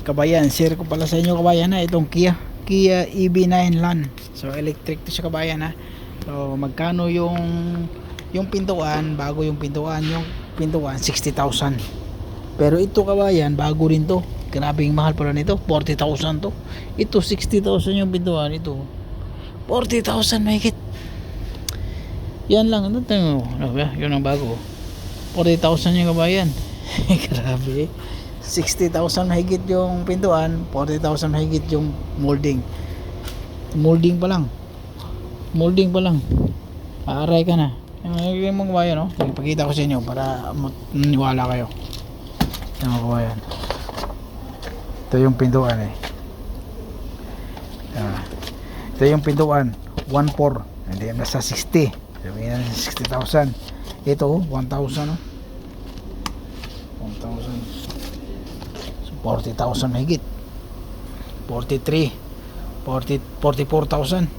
Kabayan, share ko pala sa inyo kabayan na itong Kia EV9 LAN. So electric to siya kabayan ha. So magkano yung pintuan, bago yung pintuan 60,000. Pero ito kabayan, bago rin to. Grabing mahal pala nito, 40,000 to. Ito 60,000 yung pintuan, ito 40,000 mahigit. Yan lang, ano tayo? Ano ba? Yun ang bago. 40,000 yung kabayan. Grabe. 60,000 mahigit yung pintuan, 40,000 mahigit yung molding. Molding pa lang. Molding pa lang. Aaray ka na. Yung mga kabayan, no? Ipakita ko sa inyo para maniwala kayo. Yung mga kabayan. Ito yung pintuan eh. Ito yung pintuan. 1.4. Hindi nasa 60. Sabihin na 60,000. Ito 1,000 no? 1,000. So 40,000 mahigit. 43. 44,000.